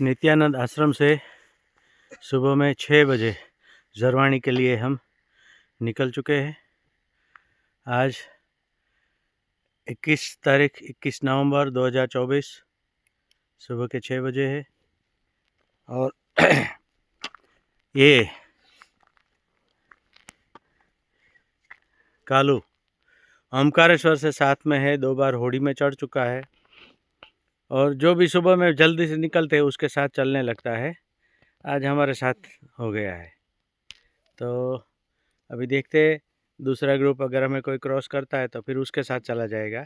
नित्यानंद आश्रम से सुबह में 6 बजे झरवाणी के लिए हम निकल चुके हैं। आज 21 नवंबर 2024 सुबह के 6 बजे है और ये कालू ओमकारेश्वर से साथ में है, 2 बार होड़ी में चढ़ चुका है और जो भी सुबह में जल्दी से निकलते हैं उसके साथ चलने लगता है। आज हमारे साथ हो गया है, तो अभी देखते हैं दूसरा ग्रुप अगर हमें कोई क्रॉस करता है तो फिर उसके साथ चला जाएगा।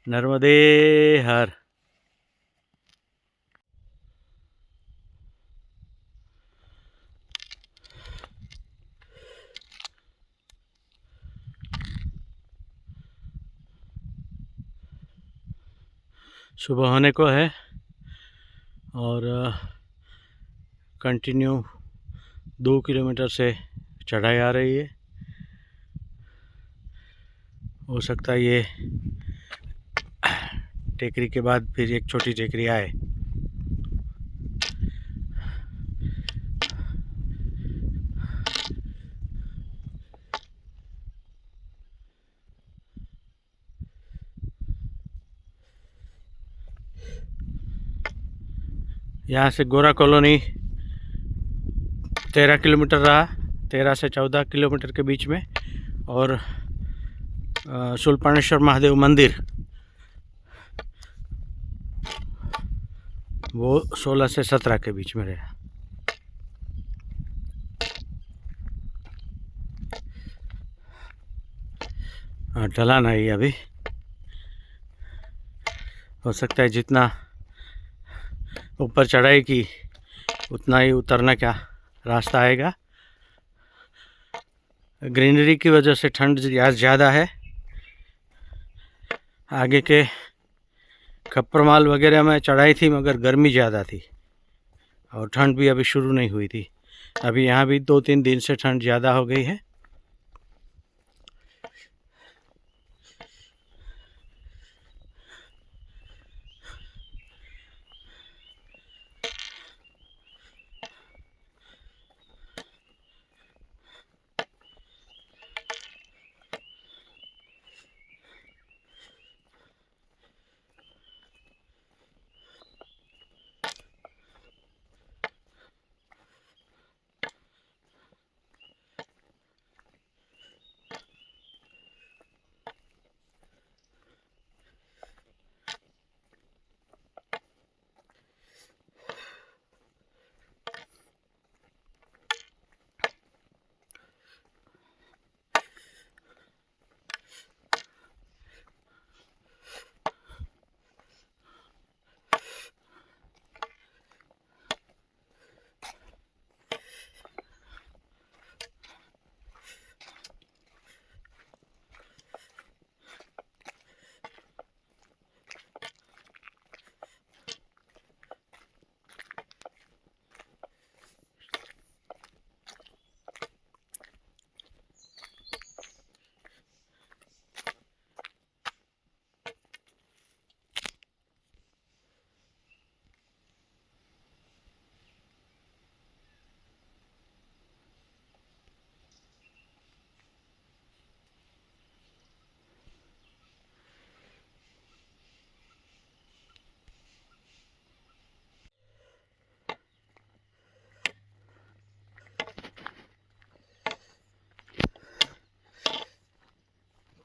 नर्मदे हर। सुबह होने को है और कंटिन्यू 2 किलोमीटर से चढ़ाई आ रही है। हो सकता है ये टेकरी के बाद फिर एक छोटी टेकरी आए। यहाँ से गोरा कॉलोनी 13 किलोमीटर रहा, 13 से 14 किलोमीटर के बीच में, और शूलपाणेश्वर महादेव मंदिर वो 16 से 17 के बीच में रहा। ढलान है अभी, हो सकता है जितना ऊपर चढ़ाई की उतना ही उतरने का रास्ता आएगा। ग्रीनरी की वजह से ठंड ज़्यादा है। आगे के खप्परमाल वगैरह में चढ़ाई थी मगर गर्मी ज़्यादा थी और ठंड भी अभी शुरू नहीं हुई थी। अभी यहाँ भी 2-3 दिन से ठंड ज़्यादा हो गई है।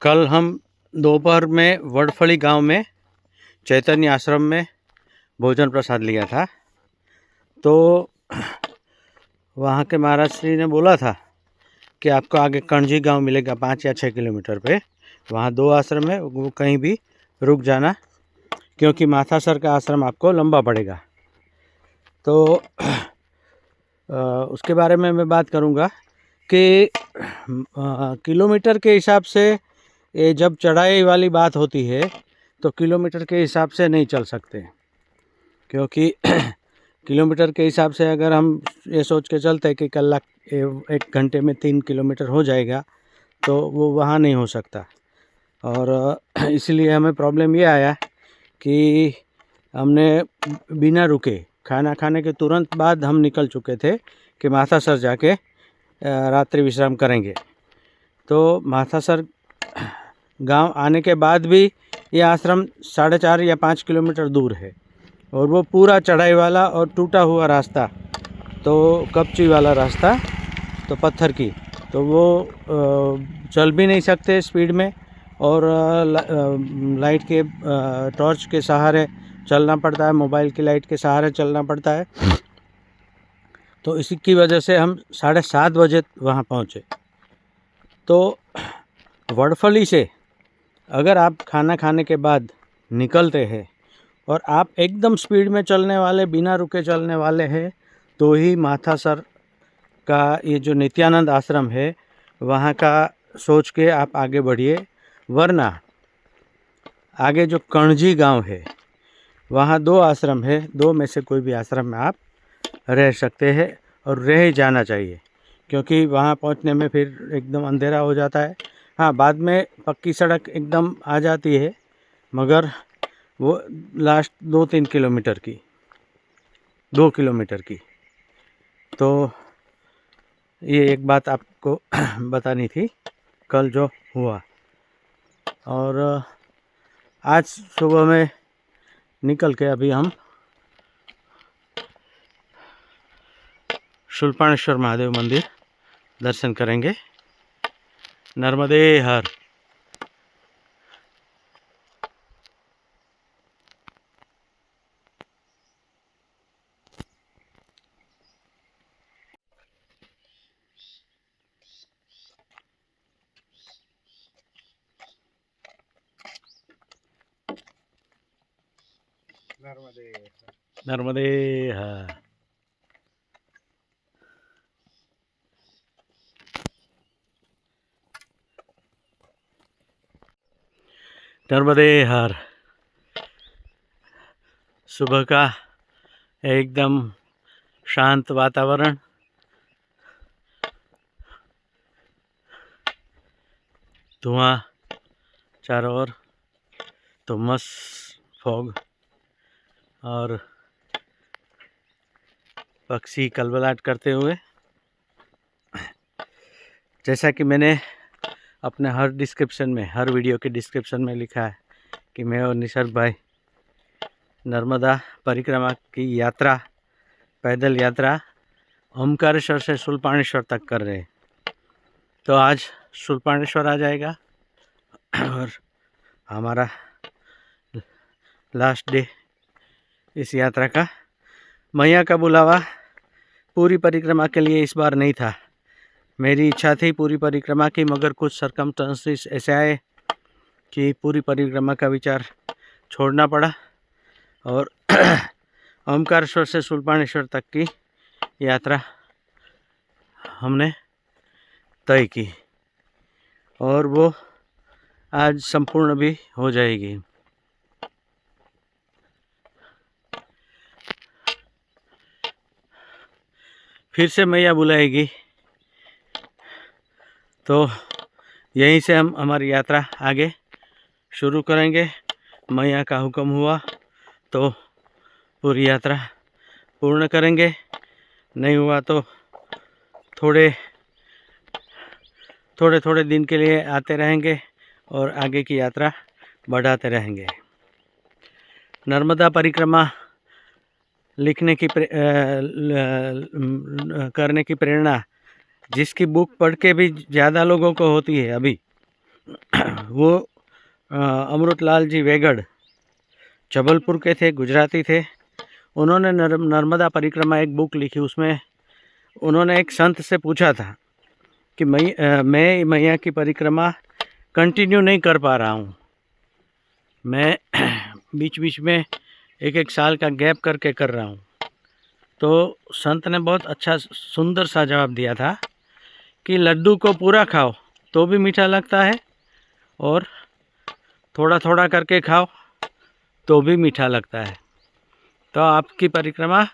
कल हम दोपहर में वडफली गांव में चैतन्य आश्रम में भोजन प्रसाद लिया था, तो वहाँ के महाराज श्री ने बोला था कि आपको आगे कणजी गांव मिलेगा 5 या 6 किलोमीटर पे, वहाँ 2 आश्रम है, वो कहीं भी रुक जाना क्योंकि माथासर का आश्रम आपको लंबा पड़ेगा। तो उसके बारे में मैं बात करूँगा कि किलोमीटर के हिसाब से ये जब चढ़ाई वाली बात होती है तो किलोमीटर के हिसाब से नहीं चल सकते, क्योंकि किलोमीटर के हिसाब से अगर हम ये सोच के चलते हैं कि कल 1 घंटे में 3 किलोमीटर हो जाएगा तो वो वहाँ नहीं हो सकता। और इसलिए हमें प्रॉब्लम ये आया कि हमने बिना रुके खाना खाने के तुरंत बाद हम निकल चुके थे कि माथासर जाके रात्रि विश्राम करेंगे। तो माथासर गांव आने के बाद भी ये आश्रम 4.5 या 5 किलोमीटर दूर है और वो पूरा चढ़ाई वाला और टूटा हुआ रास्ता, तो कपची वाला रास्ता, तो पत्थर की, तो वो चल भी नहीं सकते स्पीड में और लाइट के टॉर्च के सहारे चलना पड़ता है, मोबाइल की लाइट के सहारे चलना पड़ता है। तो इसी की वजह से हम 7:30 बजे वहाँ पहुँचे। तो वडफली से अगर आप खाना खाने के बाद निकलते हैं और आप एकदम स्पीड में चलने वाले, बिना रुके चलने वाले हैं, तो ही माथासर का ये जो नित्यानंद आश्रम है वहाँ का सोच के आप आगे बढ़िए। वरना आगे जो कणजी गांव है वहाँ 2 आश्रम है, 2 में से कोई भी आश्रम में आप रह सकते हैं और रह ही जाना चाहिए, क्योंकि वहाँ पहुँचने में फिर एकदम अंधेरा हो जाता है। हाँ, बाद में पक्की सड़क एकदम आ जाती है, मगर वो लास्ट 2-3 किलोमीटर की, 2 किलोमीटर की। तो ये एक बात आपको बतानी थी कल जो हुआ। और आज सुबह में निकल के अभी हम शूलपाणेश्वर महादेव मंदिर दर्शन करेंगे। नर्मदे हर। नर्मदे हर। नर्मदे हर। सुबह का एकदम शांत वातावरण, धुआं चारों ओर, धुम्मस, फॉग और पक्षी कलबलाहट करते हुए। जैसा कि मैंने अपने हर डिस्क्रिप्शन में, हर वीडियो के डिस्क्रिप्शन में लिखा है कि मैं और निसर्ग भाई नर्मदा परिक्रमा की यात्रा, पैदल यात्रा ओमकारेश्वर से शूलपाणेश्वर तक कर रहे हैं। तो आज शूलपाणेश्वर आ जाएगा और हमारा लास्ट डे इस यात्रा का। मैया का बुलावा पूरी परिक्रमा के लिए इस बार नहीं था। मेरी इच्छा थी पूरी परिक्रमा की, मगर कुछ सर्कमस्टेंसेस ऐसे आए कि पूरी परिक्रमा का विचार छोड़ना पड़ा और ओमकारेश्वर से शूलपाणेश्वर तक की यात्रा हमने तय की और वो आज संपूर्ण भी हो जाएगी। फिर से मैया बुलाएगी तो यहीं से हम हमारी यात्रा आगे शुरू करेंगे। मैया का हुक्म हुआ तो पूरी यात्रा पूर्ण करेंगे, नहीं हुआ तो थोड़े दिन के लिए आते रहेंगे और आगे की यात्रा बढ़ाते रहेंगे। नर्मदा परिक्रमा लिखने की करने की प्रेरणा जिसकी बुक पढ़ के भी ज़्यादा लोगों को होती है अभी, वो अमृतलाल जी वेगड़ जबलपुर के थे, गुजराती थे। उन्होंने नर्मदा परिक्रमा एक बुक लिखी। उसमें उन्होंने एक संत से पूछा था कि मैं मैया की परिक्रमा कंटिन्यू नहीं कर पा रहा हूँ, मैं बीच बीच में एक साल का गैप करके कर रहा हूँ। तो संत ने बहुत अच्छा सुंदर सा जवाब दिया था कि लड्डू को पूरा खाओ तो भी मीठा लगता है और थोड़ा थोड़ा करके खाओ तो भी मीठा लगता है। तो आपकी परिक्रमा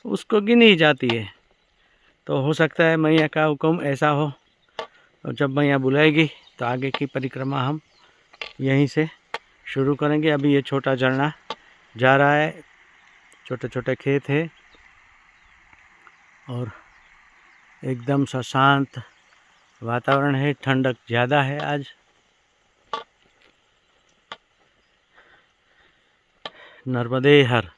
उसको गिनी जाती है। तो हो सकता है मैया का हुक्म ऐसा हो और जब मैया बुलाएगी तो आगे की परिक्रमा हम यहीं से शुरू करेंगे। अभी ये छोटा झरना जा रहा है। छोटे छोटे खेत है और एकदम सा शांत वातावरण है। ठंडक ज़्यादा है आज। नर्मदे हर।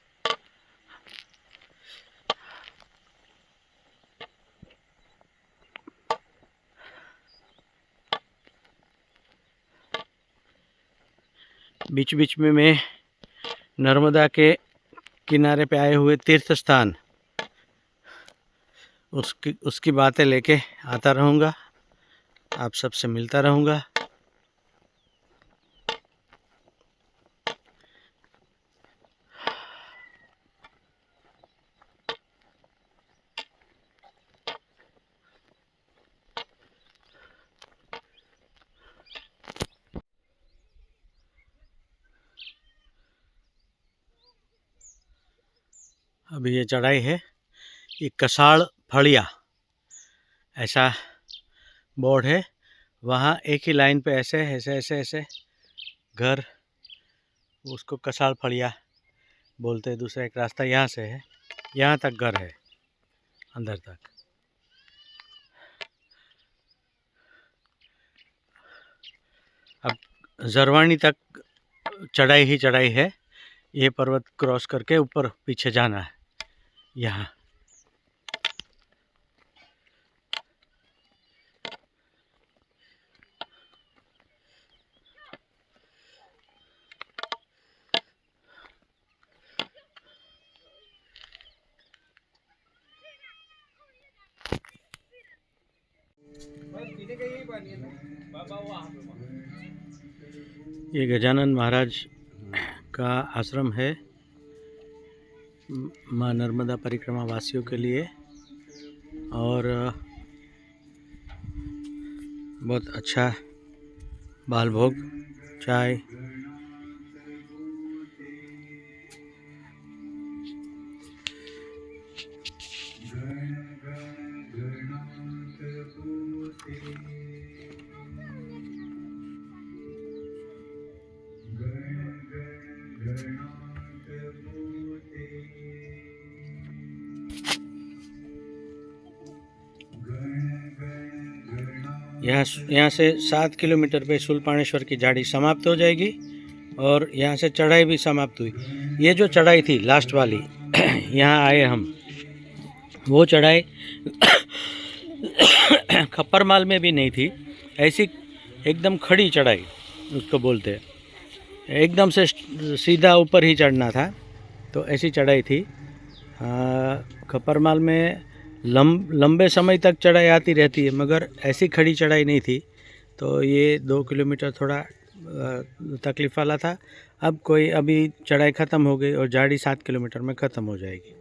बीच बीच में मैं नर्मदा के किनारे पे आए हुए तीर्थ स्थान उसकी बातें लेके आता रहूँगा, आप सबसे मिलता रहूँगा। अभी ये चढ़ाई है, ये कसाड़ फड़िया ऐसा बोर्ड है। वहाँ एक ही लाइन पे ऐसे ऐसे ऐसे ऐसे घर, उसको कसाड़ फड़िया बोलते हैं। दूसरा एक रास्ता यहाँ से है, यहाँ तक घर है अंदर तक। अब जरवानी तक चढ़ाई ही चढ़ाई है। ये पर्वत क्रॉस करके ऊपर पीछे जाना है। यहाँ ये गजानन महाराज का आश्रम है माँ नर्मदा परिक्रमा वासियों के लिए। और बहुत अच्छा बाल भोग, चाय, यहाँ से 7 किलोमीटर पे शूलपाणेश्वर की झाड़ी समाप्त हो जाएगी और यहाँ से चढ़ाई भी समाप्त हुई। ये जो चढ़ाई थी लास्ट वाली यहाँ आए हम, वो चढ़ाई खप्परमाल में भी नहीं थी। ऐसी एकदम खड़ी चढ़ाई उसको बोलते हैं, एकदम से सीधा ऊपर ही चढ़ना था, तो ऐसी चढ़ाई थी। खप्परमाल में लंबे समय तक चढ़ाई आती रहती है, मगर ऐसी खड़ी चढ़ाई नहीं थी। तो ये 2 किलोमीटर थोड़ा तकलीफ़ वाला था। अब अभी चढ़ाई ख़त्म हो गई और झाड़ी 7 किलोमीटर में ख़त्म हो जाएगी।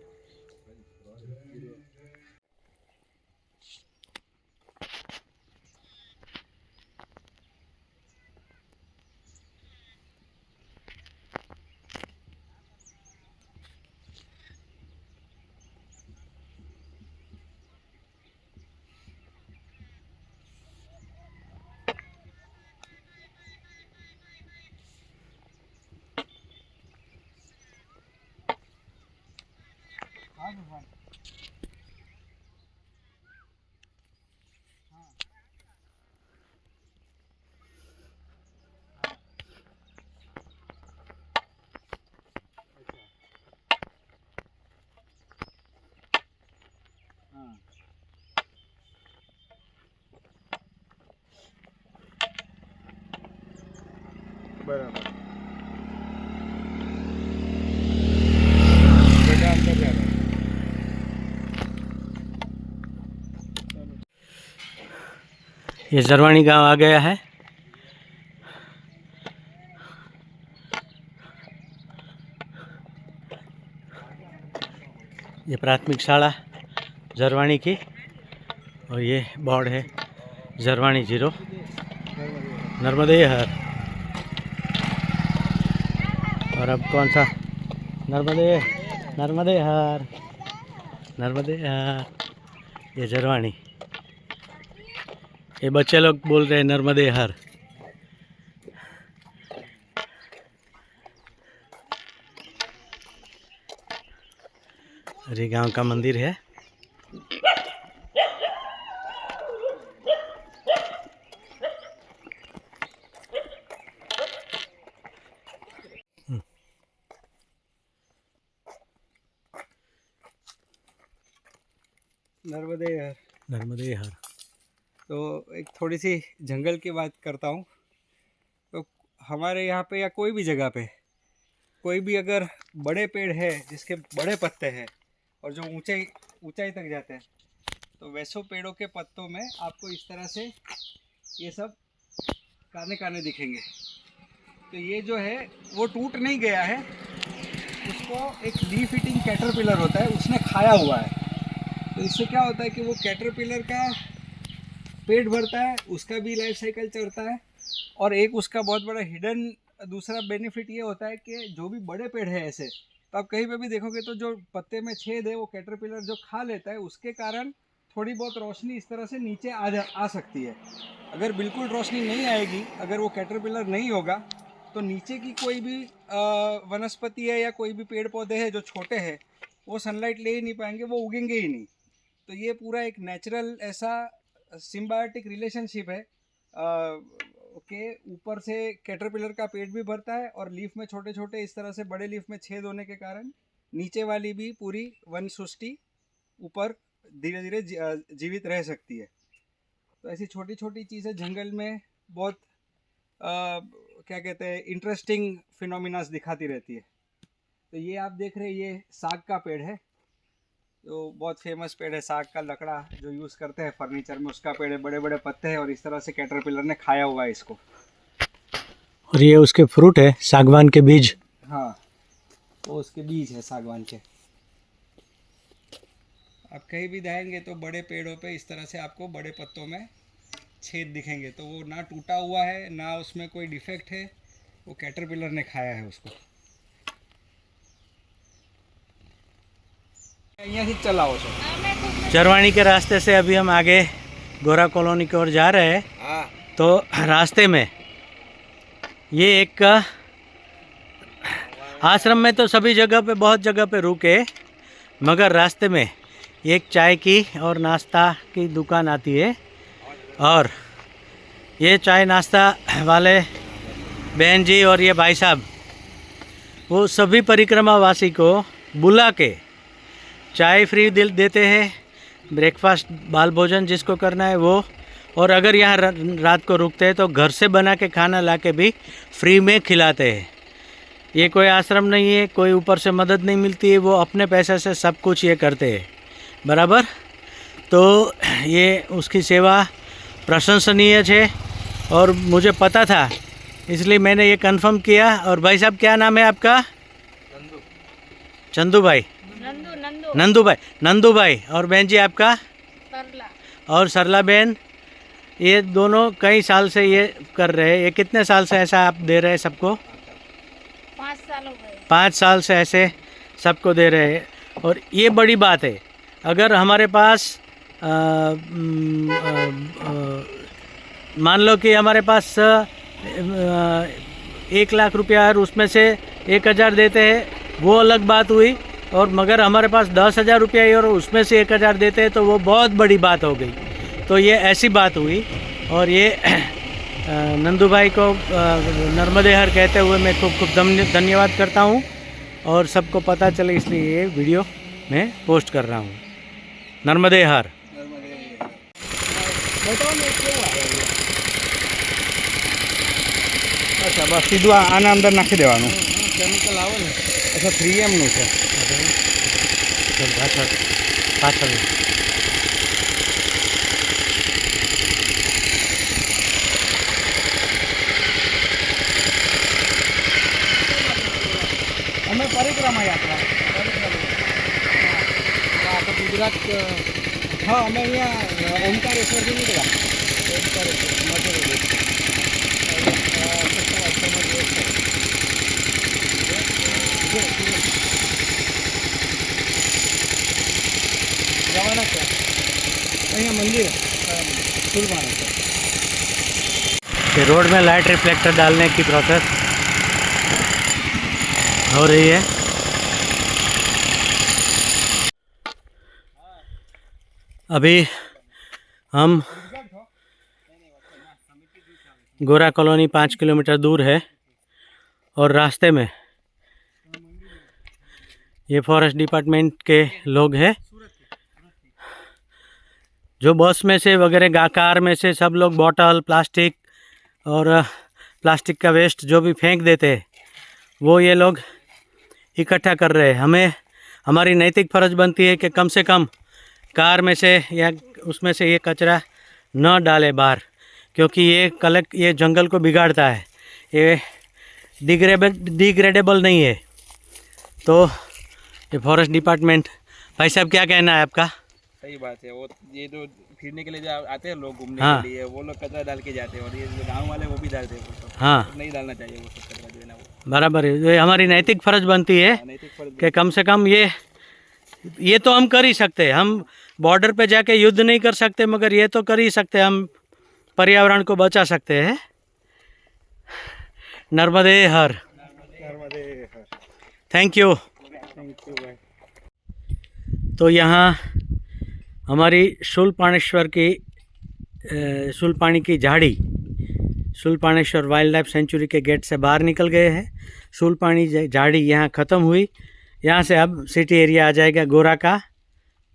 बराबर ये जरवानी गांव आ गया है। ये प्राथमिक शाला जरवानी की और ये बोर्ड है जरवानी 0 नर्मदे हर। और अब कौन सा नर्मदे नर्मदे हर, नर्मदे हर, ये जरवानी। ये बच्चे लोग बोल रहे हैं नर्मदे हर। और ये गांव का मंदिर है। नर्मदे हर। नर्मदे हर। तो एक थोड़ी सी जंगल की बात करता हूँ। तो हमारे यहाँ पे या कोई भी जगह पे कोई भी अगर बड़े पेड़ है जिसके बड़े पत्ते हैं और जो ऊंचाई तक जाते हैं, तो वैसों पेड़ों के पत्तों में आपको इस तरह से ये सब काने काने दिखेंगे। तो ये जो है वो टूट नहीं गया है, उसको एक लीफ ईटिंग कैटरपिलर होता है, उसने खाया हुआ है। तो इससे क्या होता है कि वो कैटरपिलर का पेट भरता है, उसका भी लाइफ साइकिल चलता है। और एक उसका बहुत बड़ा हिडन दूसरा बेनिफिट ये होता है कि जो भी बड़े पेड़ है ऐसे, तो आप कहीं पे भी देखोगे तो जो पत्ते में छेद है वो कैटरपिलर जो खा लेता है, उसके कारण थोड़ी बहुत रोशनी इस तरह से नीचे आ सकती है। अगर बिल्कुल रोशनी नहीं आएगी, अगर वो कैटरपिलर नहीं होगा, तो नीचे की कोई भी वनस्पति है या कोई भी पेड़ पौधे हैं जो छोटे हैं, वो सनलाइट ले ही नहीं पाएंगे, वो उगेंगे ही नहीं। तो ये पूरा एक नेचुरल ऐसा सिम्बायोटिक रिलेशनशिप है के ऊपर से कैटरपिलर का पेट भी भरता है और लीफ में छोटे छोटे इस तरह से बड़े लीफ में छेद होने के कारण नीचे वाली भी पूरी वन सृष्टि ऊपर धीरे धीरे जीवित रह सकती है। तो ऐसी छोटी छोटी चीज़ें जंगल में बहुत क्या कहते हैं इंटरेस्टिंग फिनोमिनास दिखाती रहती है। तो ये आप देख रहे हैं, ये साग का पेड़ है, तो बहुत फेमस पेड़ है, साग का लकड़ा जो यूज़ करते हैं फर्नीचर में, उसका पेड़ है, बड़े बड़े पत्ते हैं और इस तरह से कैटरपिलर ने खाया हुआ है इसको। और ये उसके फ्रूट है, सागवान के बीज। हाँ, तो उसके बीज है सागवान के। आप कहीं भी जाएंगे तो बड़े पेड़ों पे इस तरह से आपको बड़े पत्तों में छेद दिखेंगे, तो वो ना टूटा हुआ है ना उसमें कोई डिफेक्ट है, वो कैटरपिलर ने खाया है उसको। यहाँ से चलाओ चरवाणी के रास्ते से अभी हम आगे गोरा कॉलोनी की ओर जा रहे हैं। तो रास्ते में ये एक आश्रम में तो सभी जगह पे बहुत जगह पे रुके, मगर रास्ते में एक चाय की और नाश्ता की दुकान आती है। और ये चाय नाश्ता वाले बहन जी और ये भाई साहब वो सभी परिक्रमा वासी को बुला के चाय फ्री देते हैं, ब्रेकफास्ट बाल भोजन जिसको करना है वो, और अगर यहाँ रात को रुकते हैं तो घर से बना के खाना ला के भी फ्री में खिलाते हैं। ये कोई आश्रम नहीं है, कोई ऊपर से मदद नहीं मिलती है, वो अपने पैसे से सब कुछ ये करते हैं बराबर। तो ये उसकी सेवा प्रशंसनीय है और मुझे पता था, इसलिए मैंने ये कंफर्म किया। और भाई साहब क्या नाम है आपका? चंदू भाई, नंदू भाई। और बहन जी आपका? सरला। और सरला बहन, ये दोनों कई साल से ये कर रहे हैं। ये कितने साल से ऐसा आप दे रहे हैं सबको? 5 साल हो गए। 5 साल से ऐसे सबको दे रहे हैं। और ये बड़ी बात है, अगर हमारे पास मान लो कि हमारे पास 1 लाख रुपया है, उसमें से 1000 देते हैं, वो अलग बात हुई। और मगर हमारे पास 10,000 रुपया है और उसमें से 1000 देते हैं, तो वो बहुत बड़ी बात हो गई। तो ये ऐसी बात हुई। और ये नंदू भाई को नर्मदे हर कहते हुए मैं खूब खूब धन्यवाद करता हूँ। और सबको पता चले इसलिए ये वीडियो मैं पोस्ट कर रहा हूँ। नर्मदे हर। अच्छा, बस सीधું આના અંદર નાખી દેવાનું કેમિકલ આવે ને। अच्छा 3M નું છે પાછળ અમે પરિક્રમા યાત્રા તો ગુજરાત। હા, અમે અહીંયા ઓમકારેશ્વરથી નીકળ્યા। ઓમકારેશ્વર મધ્યપ્રદેશ જવાના છે। અહીંયા મંદિર ફૂલવાના છે। रोड में लाइट रिफ्लेक्टर डालने की प्रोसेस हो रही है। अभी हम गोरा कॉलोनी 5 किलोमीटर दूर है और रास्ते में ये फॉरेस्ट डिपार्टमेंट के लोग हैं जो बस में से वगैरह कार में से सब लोग बॉटल प्लास्टिक और प्लास्टिक का वेस्ट जो भी फेंक देते हैं वो ये लोग इकट्ठा कर रहे हैं। हमें हमारी नैतिक फ़र्ज बनती है कि कम से कम कार में से या उसमें से ये कचरा न डाले बाहर, क्योंकि ये जंगल को बिगाड़ता है, ये डिग्रेडेबल नहीं है। तो ये फॉरेस्ट डिपार्टमेंट, भाई साहब क्या कहना है आपका? सही बात है। वो ये जो फिरने के लिए जो आते हैं लोग घूमने हाँ। के लिए, वो लोग कचरा डाल के जाते हैं और ये जो गाँव वाले वो भी डालते हैं। वो सब हाँ नहीं डालना चाहिए वो सब कचरा जो है ना, वो बराबर है। ये हमारी नैतिक फ़र्ज बनती है नैतिक फर्ज कि कम से कम ये तो हम कर ही सकते हैं। हम बॉर्डर पे जाके युद्ध नहीं कर सकते, मगर ये तो कर ही सकते हैं, हम पर्यावरण को बचा सकते हैं। नर्मदे हर। Thank you. भाई। तो यहाँ हमारी शूलपाणेश्वर की शूलपाणी की झाड़ी, शूलपाणेश्वर वाइल्ड लाइफ सेंचुरी के गेट से बाहर निकल गए हैं। शूलपाणी झाड़ी यहाँ ख़त्म हुई, यहाँ से अब सिटी एरिया आ जाएगा गोरा का,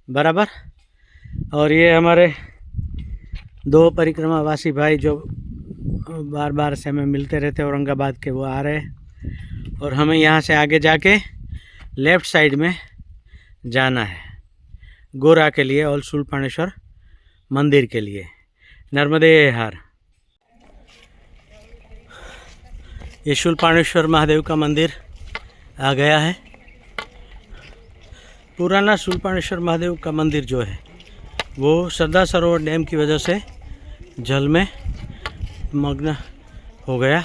बराबर। और ये हमारे 2 परिक्रमावासी भाई जो बार बार से हमें मिलते रहते औरंगाबाद के, वो आ रहे हैं। और हमें यहाँ से आगे जाके लेफ़्ट साइड में जाना है गोरा के लिए और शूलपाणेश्वर मंदिर के लिए। नर्मदे हर। ये शूलपाणेश्वर महादेव का मंदिर आ गया है। पुराना शूलपाणेश्वर महादेव का मंदिर जो है वो सरदार सरोवर डैम की वजह से जल में मग्न हो गया।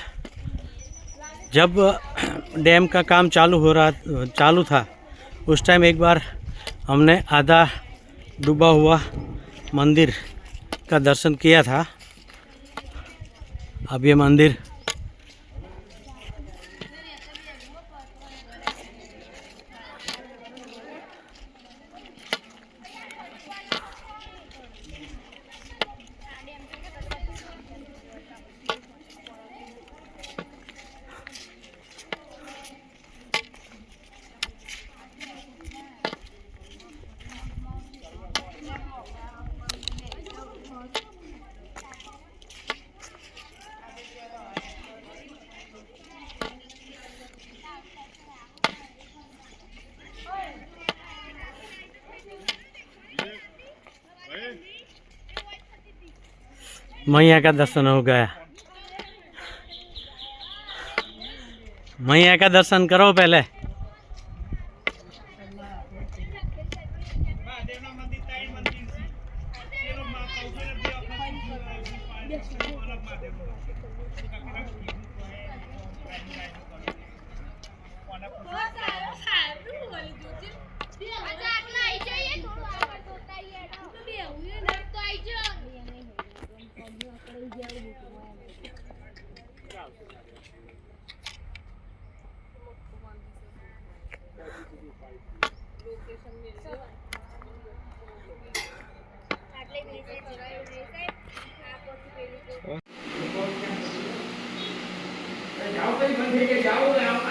जब डैम का काम चालू था उस टाइम एक बार हमने आधा डूबा हुआ मंदिर का दर्शन किया था। अब ये मंदिर मैया का दर्शन हो गया। मैया का दर्शन करो पहले। जाओ भाई, बंद है, जाओ।